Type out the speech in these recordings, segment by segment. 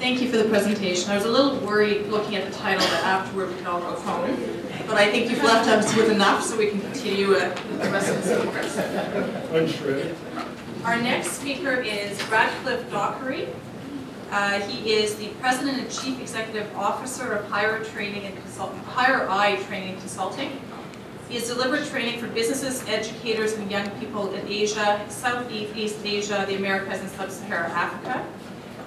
Thank you for the presentation. I was a little worried looking at the title that afterward we could all go home, but I think you've left us with enough so we can continue with the rest of the speakers. Unshredded. Our next speaker is Rad Dockery. He is the President and Chief Executive Officer of HigherEye Training and Consulting. He has delivered training for businesses, educators, and young people in Asia, Southeast Asia, the Americas, and Sub-Saharan Africa.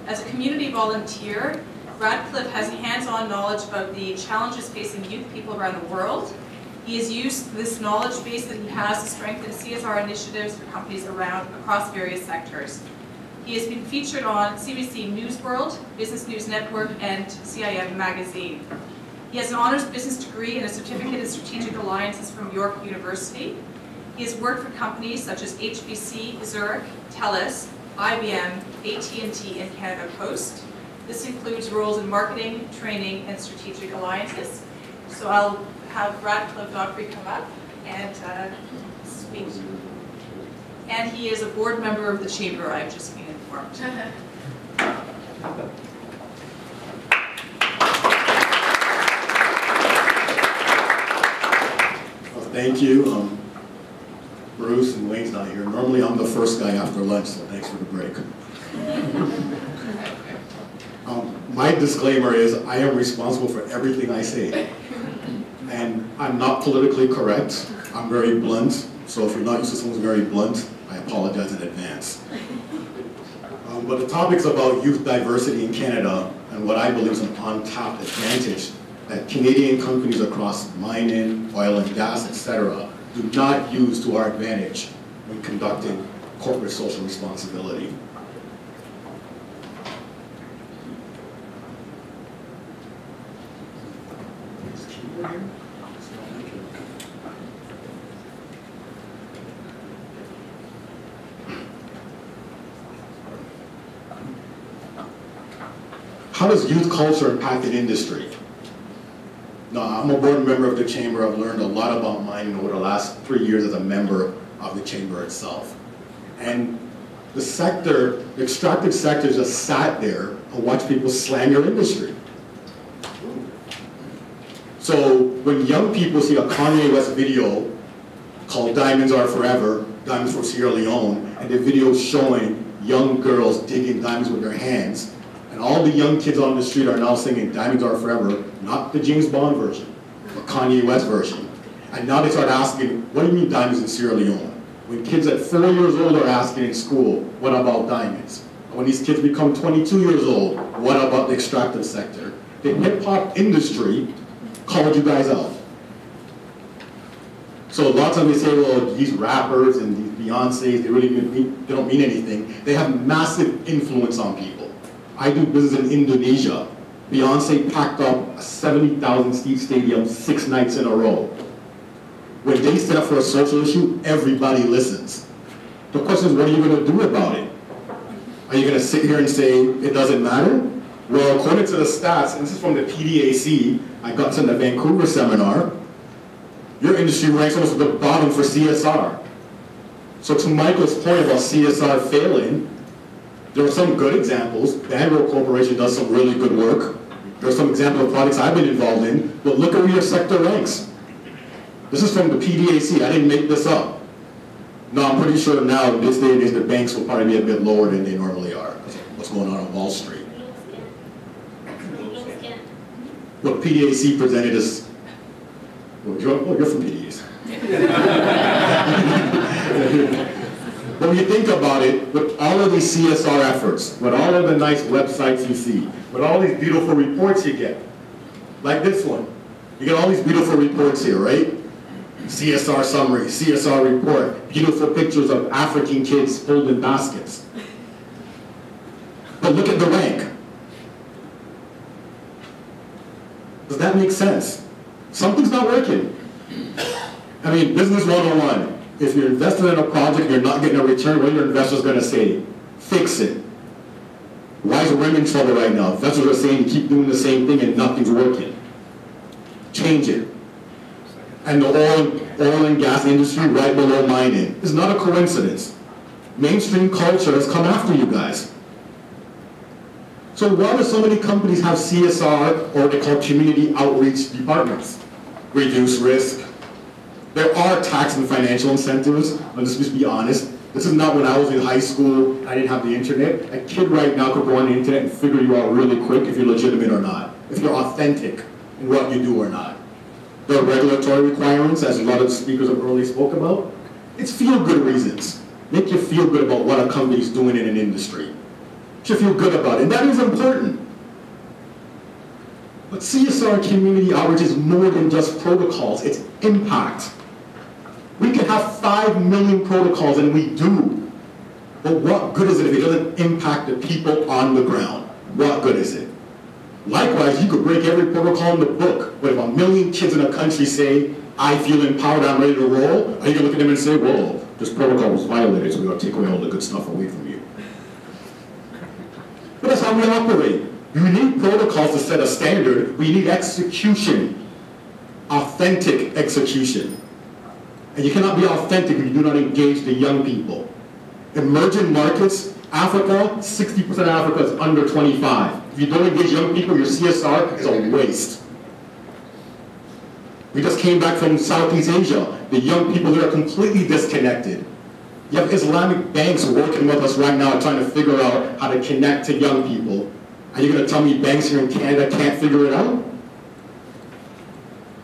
As a community volunteer, Radcliffe has hands-on knowledge about the challenges facing youth people around the world. He has used this knowledge base that he has to strengthen CSR initiatives for companies across various sectors. He has been featured on CBC News World, Business News Network, and CIM Magazine. He has an honors business degree and a certificate in strategic alliances from York University. He has worked for companies such as HBC, Zurich, TELUS, IBM, AT&T, and Canada Post. This includes roles in marketing, training, and strategic alliances. So I'll have Radcliffe Dockery come up and speak. And he is a board member of the Chamber, I've just been informed. Thank you. Bruce and Wayne's not here. Normally I'm the first guy after lunch, so thanks for the break. My disclaimer is I am responsible for everything I say. And I'm not politically correct. I'm very blunt. So if you're not used to someone who's very blunt, I apologize in advance. But the topic's about youth diversity in Canada and what I believe is an untapped advantage that Canadian companies across mining, oil and gas, etc., do not use to our advantage when conducting corporate social responsibility. How does youth culture impact an industry? Now, I'm a board member of the Chamber. I've learned a lot about mining over the last 3 years as a member of the Chamber itself. And the sector, the extractive sector, just sat there and watched people slam your industry. So when young people see a Kanye West video called Diamonds Are Forever, Diamonds for Sierra Leone, and the video showing young girls digging diamonds with their hands, and all the young kids on the street are now singing Diamonds Are Forever, not the James Bond version, but Kanye West version. And now they start asking, what do you mean diamonds in Sierra Leone? When kids at 4 years old are asking in school, what about diamonds? And when these kids become 22 years old, what about the extractive sector? The hip-hop industry called you guys out. So lots of them say, well, these rappers and these Beyoncés, they don't mean anything. They have massive influence on people. I do business in Indonesia. Beyonce packed up a 70,000-seat stadium 6 nights in a row. When they stand up for a social issue, everybody listens. The question is, what are you going to do about it? Are you going to sit here and say, it doesn't matter? Well, according to the stats, and this is from the PDAC, I got to the Vancouver seminar, your industry ranks almost at the bottom for CSR. So to Michael's point about CSR failing, there are some good examples. Bangalore Corporation does some really good work. There are some examples of projects I've been involved in, but look at where your sector ranks. This is from the PDAC, I didn't make this up. No, I'm pretty sure now, in this day and age, the banks will probably be a bit lower than they normally are, because of what's going on Wall Street. What PDAC presented us, well, you're from PDAC. But when you think about it, with all of these CSR efforts, with all of the nice websites you see, with all these beautiful reports you get, like this one, you get all these beautiful reports here, right? CSR summary, CSR report, beautiful pictures of African kids holding baskets. But look at the rank. Does that make sense? Something's not working. I mean, business 101. If you're investing in a project and you're not getting a return, what are your investors going to say? Fix it. Why is RIM in trouble right now? Investors are saying keep doing the same thing and nothing's working. Change it. And the oil and gas industry right below mining is not a coincidence. Mainstream culture has come after you guys. So why do so many companies have CSR, or what they call community outreach departments? Reduce risk. There are tax and financial incentives, and let's just be honest. This is not when I was in high school, I didn't have the internet. A kid right now could go on the internet and figure you out really quick if you're legitimate or not, if you're authentic in what you do or not. There are regulatory requirements, as a lot of the speakers have earlier spoke about. It's feel-good reasons. Make you feel good about what a company is doing in an industry. You should feel good about it, and that is important. But CSR community outreach is more than just protocols, it's impact. We can have 5 million protocols, and we do. But what good is it if it doesn't impact the people on the ground? What good is it? Likewise, you could break every protocol in the book, but if 1 million kids in a country say, I feel empowered, I'm ready to roll, are you going to look at them and say, whoa, this protocol was violated, so we're going to take away all the good stuff away from you? But that's how we operate. You need protocols to set a standard, but you need execution, authentic execution. And you cannot be authentic if you do not engage the young people. Emerging markets, Africa, 60% of Africa is under 25. If you don't engage young people, your CSR is a waste. We just came back from Southeast Asia. The young people there are completely disconnected. You have Islamic banks working with us right now trying to figure out how to connect to young people. Are you going to tell me banks here in Canada can't figure it out?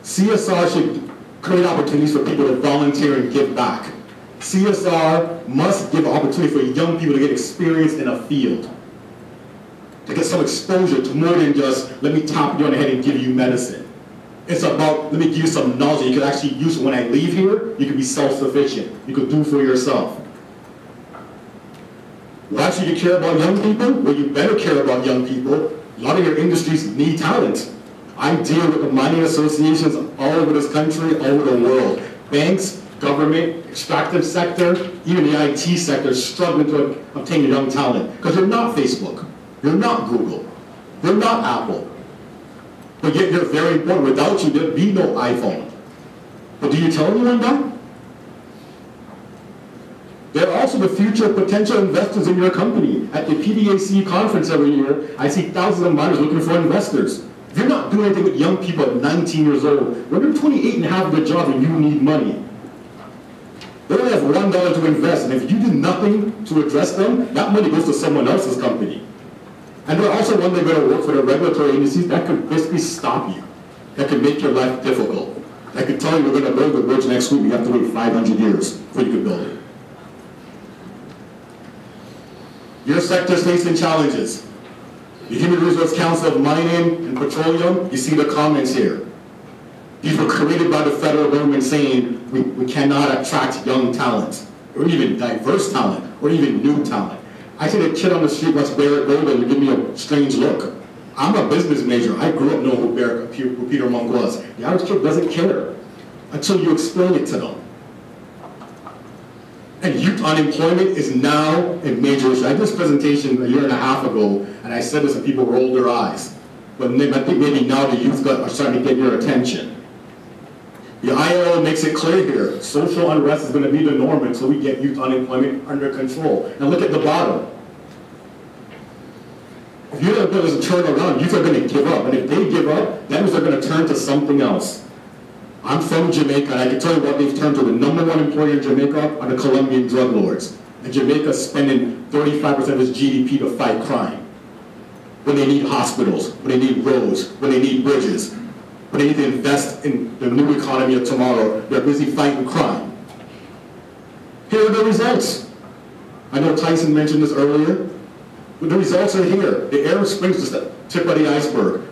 CSR should create opportunities for people to volunteer and give back. CSR must give opportunity for young people to get experience in a field, to get some exposure to more than just, let me tap you on the head and give you medicine. It's about, let me give you some knowledge that you can actually use when I leave here. You can be self-sufficient. You can do for yourself. Why should you care about young people? Well, you better care about young people. A lot of your industries need talent. I deal with the mining associations all over this country, all over the world. Banks, government, extractive sector, even the IT sector is struggling to obtain young talent. Because you're not Facebook, you're not Google, you're not Apple. But yet you're very important. Without you, there'd be no iPhone. But do you tell anyone that? They're also the future potential investors in your company. At the PDAC conference every year, I see thousands of miners looking for investors. If you're not doing anything with young people at 19 years old, when they're 28 and have a job and you need money, they only have $1 to invest, and if you do nothing to address them, that money goes to someone else's company. And they're also when they're going to work for the regulatory agencies that could basically stop you, that could make your life difficult. I could tell you we're going to build the bridge next week, you have to wait 500 years before you can build it. Your sector is facing challenges. The Human Resource Council of Mining and Petroleum, you see the comments here. These were created by the federal government saying we cannot attract young talent, or even diverse talent, or even new talent. I see a kid on the street wants Barrett Gold and give me a strange look. I'm a business major. I grew up knowing who Peter Monk was. The average kid doesn't care until you explain it to them. And youth unemployment is now a major issue. I did this presentation a year and a half ago, and I said this and people rolled their eyes. But I think maybe now the youth are starting to get your attention. The ILO makes it clear here, social unrest is going to be the norm until we get youth unemployment under control. And look at the bottom. If you're going to build this turn around, youth are going to give up. And if they give up, that means they're going to turn to something else. I'm from Jamaica, and I can tell you what they've turned to. The #1 employer in Jamaica are the Colombian drug lords. And Jamaica's spending 35% of its GDP to fight crime. When they need hospitals, when they need roads, when they need bridges, when they need to invest in the new economy of tomorrow, they're busy fighting crime. Here are the results. I know Tyson mentioned this earlier, but the results are here. The Arab Springs is the tip of the iceberg.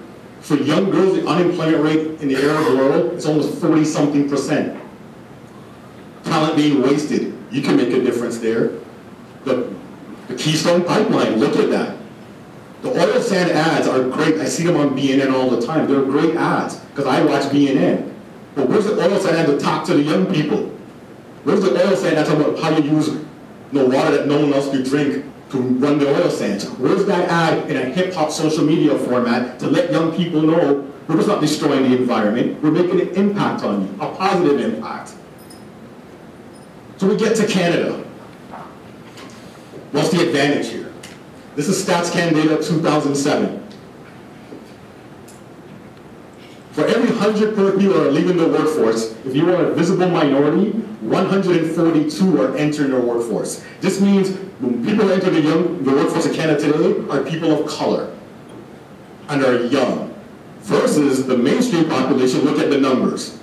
For young girls, the unemployment rate in the Arab world is almost 40-something%. Talent being wasted. You can make a difference there. The Keystone Pipeline, look at that. The oil sand ads are great. I see them on BNN all the time. They're great ads because I watch BNN. But where's the oil sand ad to talk to the young people? Where's the oil sand ad talking about how you use water that no one else could drink to run the oil sands? Where's that ad in a hip-hop social media format to let young people know we're just not destroying the environment, we're making an impact on you, a positive impact. So we get to Canada. What's the advantage here? This is StatsCan data 2007. For every 100 people who are leaving the workforce, if you are a visible minority, 142 are entering the workforce. This means when people enter the workforce in Canada today are people of color and are young. Versus the mainstream population, look at the numbers.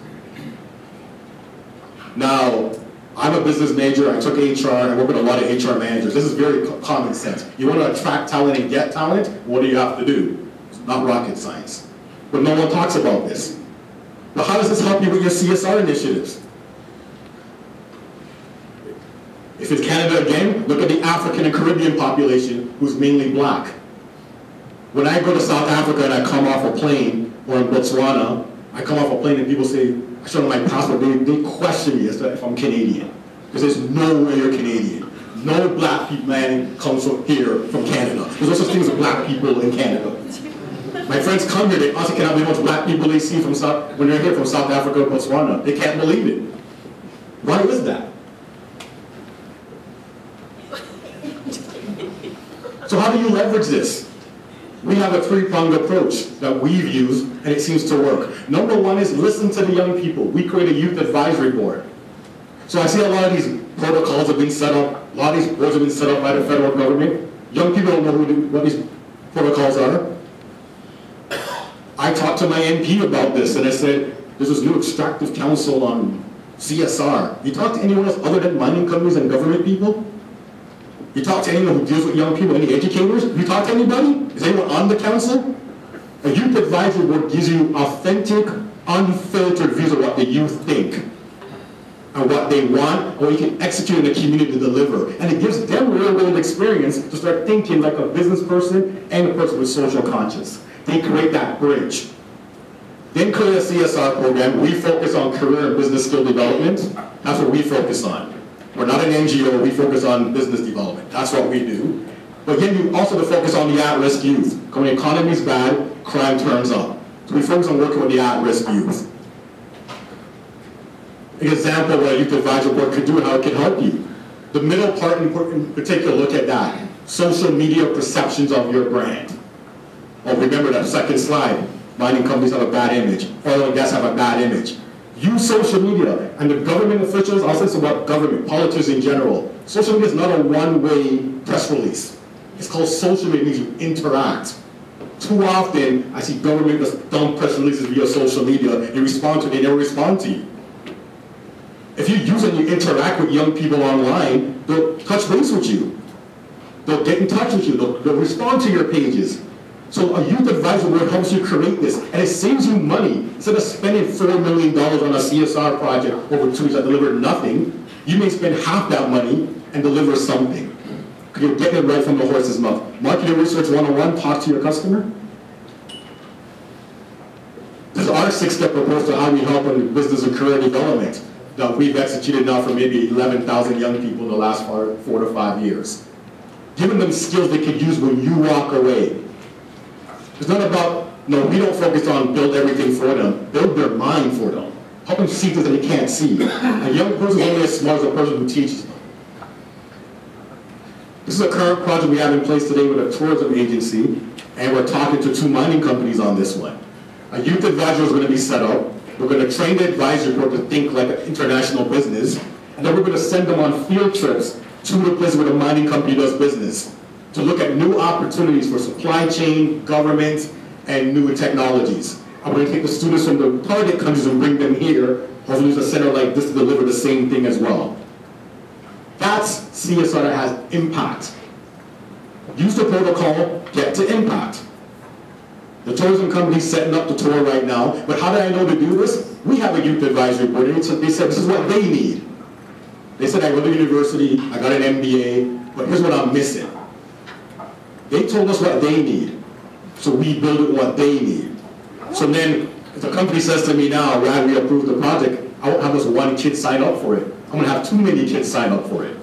Now, I'm a business major, I took HR, I work with a lot of HR managers. This is very common sense. You want to attract talent and get talent, what do you have to do? It's not rocket science. But no one talks about this. But how does this help you with your CSR initiatives? If it's Canada again, look at the African and Caribbean population who's mainly black. When I go to South Africa and I come off a plane, or in Botswana, I come off a plane and people say, I show them my passport, they question me as to if I'm Canadian. Because there's no way you're Canadian. No black man comes from here from Canada. There's no such thing as black people in Canada. My friends come here, they also cannot believe how much black people they see from when they're here from South Africa or Botswana. They can't believe it. Why is that? So how do you leverage this? We have a three-pronged approach that we've used, and it seems to work. Number one is listen to the young people. We create a youth advisory board. So I see a lot of these protocols have been set up, a lot of these boards have been set up by the federal government. Young people don't know what these protocols are. I talked to my MP about this, and I said, there's this new extractive council on CSR. You talk to anyone else other than mining companies and government people? You talk to anyone who deals with young people, any educators? You talk to anybody? Is anyone on the council? A youth advisory board gives you authentic, unfiltered views of what the youth think and what they want, and what you can execute in the community to deliver. And it gives them real-world experience to start thinking like a business person and a person with social conscience. They create that bridge. Then create a CSR program. We focus on career and business skill development. That's what we focus on. We're not an NGO, we focus on business development. That's what we do. But again, you also to focus on the at-risk youth. When the economy is bad, crime turns up. So we focus on working with the at-risk youth. An example of what a youth advisory board could do and how it can help you. The middle part in particular, look at that. Social media perceptions of your brand. Oh, remember that second slide. Mining companies have a bad image. Oil and gas have a bad image. Use social media, and the government officials, I'll say it's about government, politics in general. Social media is not a one-way press release. It's called social media, it means you interact. Too often, I see government just dump press releases via social media, you respond to it, they never respond to you. If you use and you interact with young people online, they'll touch base with you. They'll get in touch with you, they'll respond to your pages. So a youth advisory board helps you create this, and it saves you money. Instead of spending $4 million on a CSR project over 2 years that delivered nothing, you may spend half that money and deliver something. Because you're getting it right from the horse's mouth. Marketing Research 101, talk to your customer. This is our 6-step approach to how we help in business and career development that we've executed now for maybe 11,000 young people in the last 4 to 5 years. Giving them skills they could use when you walk away. It's not about, no, we don't focus on build everything for them, build their mind for them. Help them see things that they can't see. A young person is only as smart as the person who teaches them. This is a current project we have in place today with a tourism agency, and we're talking to 2 mining companies on this one. A youth advisor is going to be set up. We're going to train the advisory board to think like an international business, and then we're going to send them on field trips to the place where the mining company does business, to look at new opportunities for supply chain, government, and new technologies. I'm going to take the students from the target countries and bring them here, hopefully use a center like this to deliver the same thing as well. That's CSR that has impact. Use the protocol, get to impact. The tourism company's setting up the tour right now, but how did I know to do this? We have a youth advisory board, and they said this is what they need. They said, I go to university, I got an MBA, but here's what I'm missing. They told us what they need, so we build it what they need. So then, if the company says to me now, Rad, we approved the project, I won't have just 1 kid sign up for it. I'm going to have too many kids sign up for it.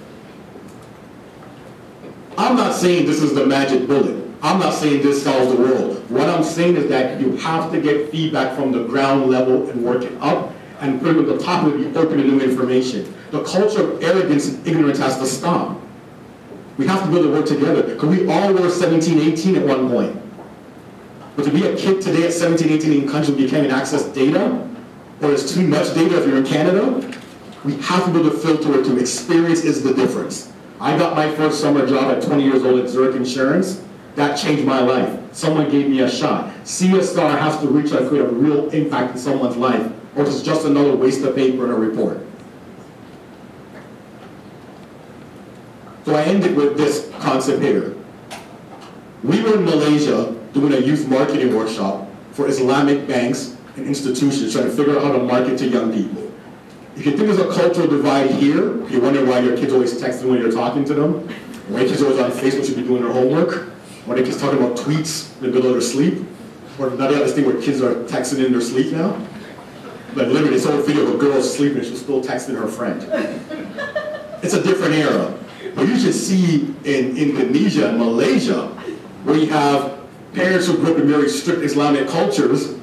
I'm not saying this is the magic bullet. I'm not saying this solves the world. What I'm saying is that you have to get feedback from the ground level and work it up, and put it at the top of it, be open to new information. The culture of arrogance and ignorance has to stop. We have to be able to work together, because we all were 17, 18 at one point. But to be a kid today at 17, 18 in countries where you can't even access data, or there's too much data if you're in Canada, we have to be able to filter it to experience is the difference. I got my first summer job at 20 years old at Zurich Insurance. That changed my life. Someone gave me a shot. CSR has to reach out and create a real impact in someone's life, or it's just another waste of paper and a report. So I ended with this concept here. We were in Malaysia doing a youth marketing workshop for Islamic banks and institutions trying to figure out how to market to young people. If you think there's a cultural divide here, you're wondering why your kids always texting when you're talking to them, why your kids always on Facebook should be doing their homework, why their kids talking about tweets in the middle of their sleep, or now they have this thing where kids are texting in their sleep now. Like literally, they saw a video of a girl sleeping and she's still texting her friend. It's a different era. But you should see in Indonesia and Malaysia, where you have parents who grew up in very strict Islamic cultures,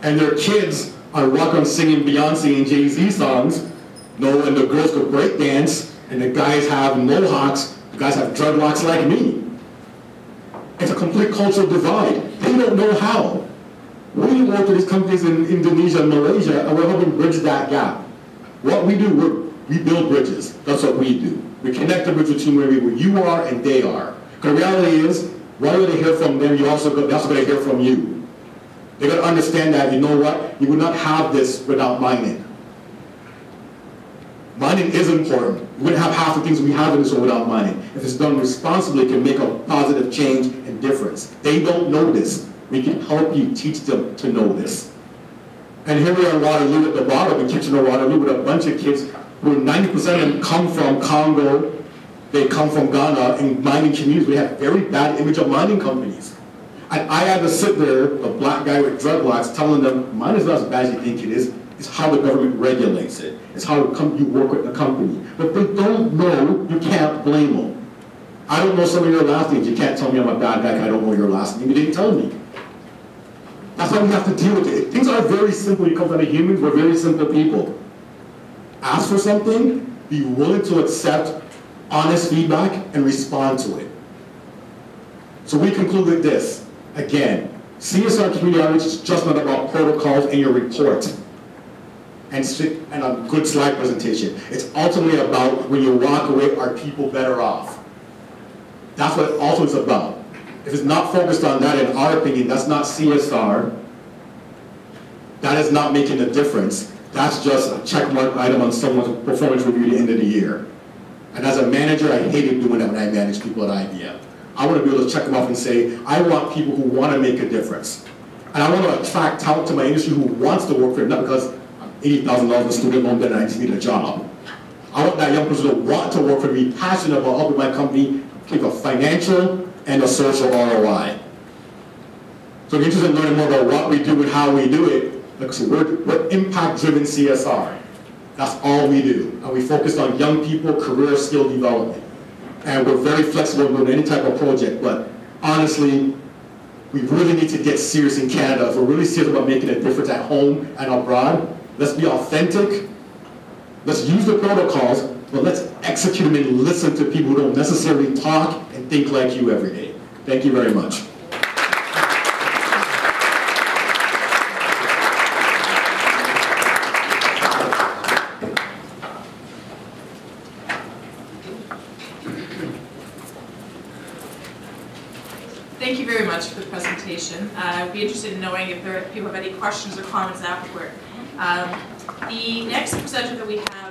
and their kids are walking around singing Beyonce and Jay-Z songs, and the girls could break dance, and the guys have mohawks, the guys have dreadlocks like me. It's a complete cultural divide. They don't know how. We work with these companies in Indonesia and Malaysia, and we're helping bridge that gap. What we do, we build bridges. That's what we do. We connect the bridge between where you are and they are. Because the reality is, while they hear from them, they're also going to hear from you. They're going to understand that, you know what, you would not have this without mining. Mining is important. We wouldn't have half the things we have in this world without mining. If it's done responsibly, it can make a positive change and difference. They don't know this. We can help you teach them to know this. And here we are in Waterloo at the bottom, in Kitchener-Waterloo, with a bunch of kids who 90% of them come from Congo, they come from Ghana, in mining communities. We have a very bad image of mining companies. And I had to sit there, a black guy with dreadlocks, telling them, mine is not as bad as you think it is. It's how the government regulates it. It's how you work with the company. But if they don't know, you can't blame them. I don't know some of your last names. You can't tell me I'm a bad guy because I don't know your last name. You didn't tell me. That's why we have to deal with it. Things are very simple. You come from the humans, we're very simple people. Ask for something, be willing to accept honest feedback, and respond to it. So we conclude with this. Again, CSR community outreach is just not about protocols and your report and a good slide presentation. It's ultimately about when you walk away, are people better off? That's what it also is about. If it's not focused on that, in our opinion, that's not CSR. That is not making a difference. That's just a checkmark item on someone's performance review at the end of the year. And as a manager, I hated doing that when I managed people at IBM. I want to be able to check them off and say, I want people who want to make a difference. And I want to attract talent to my industry who wants to work for it, not because I'm $80,000 in student loan debt and I just need a job. I want that young person to want to work for me, passionate about helping my company keep a financial and a social ROI. So if you're interested in learning more about what we do and how we do it, like I said, we're impact-driven CSR. That's all we do. And we focus on young people, career skill development. And we're very flexible with any type of project, but honestly, we really need to get serious in Canada. If we're really serious about making a difference at home and abroad, let's be authentic, let's use the protocols, but let's execute them and listen to people who don't necessarily talk and think like you every day. Thank you very much. Thank you very much for the presentation. I'd be interested in knowing if people have any questions or comments afterward. The next presenter that we have